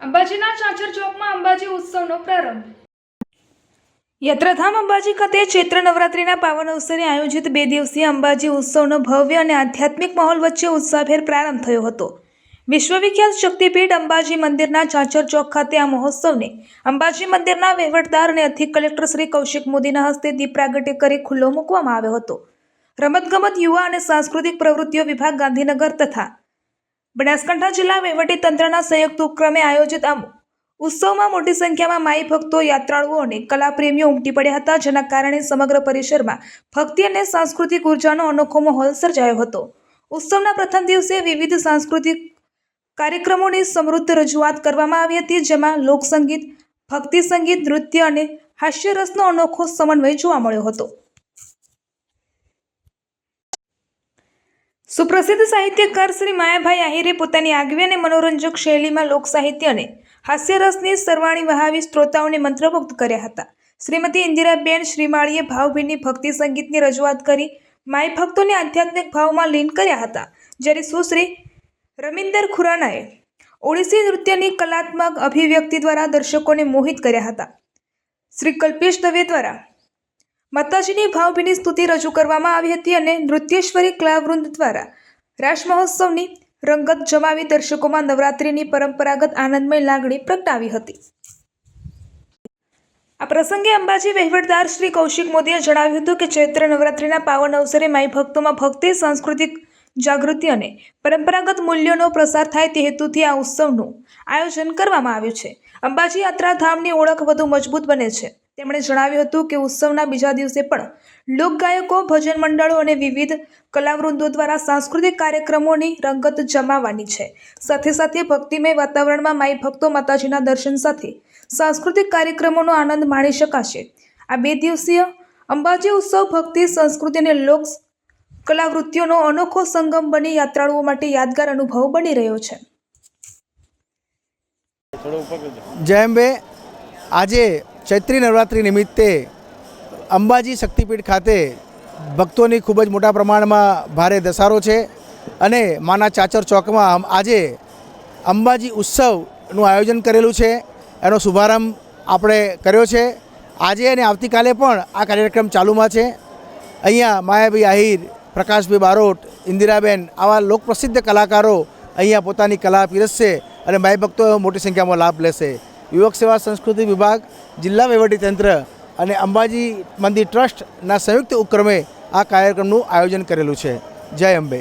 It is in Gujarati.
અંબાજીના ચાચર ચોકમાં અંબાજી ઉત્સવનો પ્રારંભ। યાત્રાધામ અંબાજી ખાતે ચૈત્ર નવરાત્રિના પાવન અવસરે આયોજિત 2 દિવસીય અંબાજી ઉત્સવનો ભવ્ય અને આધ્યાત્મિક માહોલ વચ્ચે ઉત્સાહભેર પ્રારંભ થયો હતો। વિશ્વવિખ્યાત શક્તિપીઠ અંબાજી મંદિરના ચાચર ચોક ખાતે આ મહોત્સવને અંબાજી મંદિરના વહીવટદાર અને અધિક કલેક્ટર શ્રી કૌશિક મોદીના હસ્તે દીપ પ્રાગટ્ય કરી ખુલ્લો મૂકવામાં આવ્યો હતો। રમતગમત, યુવા અને સાંસ્કૃતિક પ્રવૃત્તિઓ વિભાગ ગાંધીનગર તથા બનાસકાંઠા જિલ્લા વહીવટી તંત્રના સંયુક્ત ઉપક્રમે આયોજિત આ ઉત્સવમાં મોટી સંખ્યામાં માઈ ભક્તો, યાત્રાળુઓ અને કલાપ્રેમીઓ ઉમટી પડ્યા હતા, જેના કારણે સમગ્ર પરિસરમાં ભક્તિ અને સાંસ્કૃતિક ઉર્જાનો અનોખો માહોલ સર્જાયો હતો। ઉત્સવના પ્રથમ દિવસે વિવિધ સાંસ્કૃતિક કાર્યક્રમોની સમૃદ્ધ રજૂઆત કરવામાં આવી હતી, જેમાં લોકસંગીત, ભક્તિ સંગીત, નૃત્ય અને હાસ્યરસનો અનોખો સમન્વય જોવા મળ્યો હતો। સુપ્રસિદ્ધ સાહિત્યકાર શ્રી માયાભાઈ આહિરે પોતાની આગવી અને મનોરંજક શૈલીમાં લોક સાહિત્ય અને હાસ્યરસની સરવાણી વહાવી શ્રોતાઓને મંત્રમુગ્ધ કર્યા હતા। શ્રીમતી ઇન્દિરાબેન શ્રીમાળીએ ભાવભીની ભક્તિ સંગીતની રજૂઆત કરી માઈ ભક્તોને આધ્યાત્મિક ભાવમાં લીન કર્યા હતા, જ્યારે સુશ્રી રમિન્દર ખુરાનાએ ઓડિસી નૃત્યની કલાત્મક અભિવ્યક્તિ દ્વારા દર્શકોને મોહિત કર્યા હતા। શ્રી કલ્પેશ દવે દ્વારા માતાજીની ભાવભીની સ્તુતિ રજૂ કરવામાં આવી હતી અને નૃત્યેશ્વરી કલાવૃંદ દ્વારા રાસ મહોત્સવની રંગત જમાવી દર્શકોમાં નવરાત્રિની પરંપરાગત આનંદમય લાગણી પ્રગટાવી હતી। આ પ્રસંગે અંબાજી વહીવટદાર શ્રી કૌશિક મોદીએ જણાવ્યું હતું કે ચૈત્ર નવરાત્રિના પાવન અવસરે માઈ ભક્તોમાં ભક્તિ, સાંસ્કૃતિક જાગૃતિ અને પરંપરાગત મૂલ્યોનો પ્રસાર થાય તે હેતુથી આ ઉત્સવનું આયોજન કરવામાં આવ્યું છે। અંબાજી યાત્રાધામની ઓળખ વધુ મજબૂત બને છે। તેમણે જણાવ્યું હતું કે ઉત્સવના બીજા દિવસે પણ લોકગાયકો, ભજન મંડળો અને વિવિધ કલાવૃંદો દ્વારા સાંસ્કૃતિક કાર્યક્રમોની રંગત જમાવવાની છે। સાથે સાથે ભક્તિમય વાતાવરણમાં માઈ ભક્તો માતાજીના દર્શન સાથે સાંસ્કૃતિક કાર્યક્રમોનો આનંદ માણી શકાશે। આ 2 દિવસીય અંબાજી ઉત્સવ ભક્તિ, સંસ્કૃતિ અને લોક કલાવૃત્તિઓનો અનોખો સંગમ બની યાત્રાળુઓ માટે યાદગાર અનુભવ બની રહ્યો છે। જય અંબે। આજે ચૈત્રી નવરાત્રિ નિમિત્તે અંબાજી શક્તિપીઠ ખાતે ભક્તોની ખૂબ જ મોટા પ્રમાણમાં ભારે ધસારો છે અને માના ચાચર ચોકમાં આજે અંબાજી ઉત્સવનું આયોજન કરેલું છે। એનો શુભારંભ આપણે કર્યો છે। આજે અને આવતીકાલે પણ આ કાર્યક્રમ ચાલુમાં છે। અહીંયા માયાભાઈ આહિર, પ્રકાશભાઈ બારોટ, ઇન્દિરાબેન આવા લોકપ્રસિદ્ધ કલાકારો અહીંયા પોતાની કલા પીરસશે અને માઈ ભક્તો મોટી સંખ્યામાં લાભ લેશે। યુવક સેવા સંસ્કૃતિ વિભાગ, જિલ્લા વહીવટીતંત્ર અને અંબાજી મંદિર ટ્રસ્ટના સંયુક્ત ઉપક્રમે આ કાર્યક્રમનું આયોજન કરેલું છે। જય અંબે।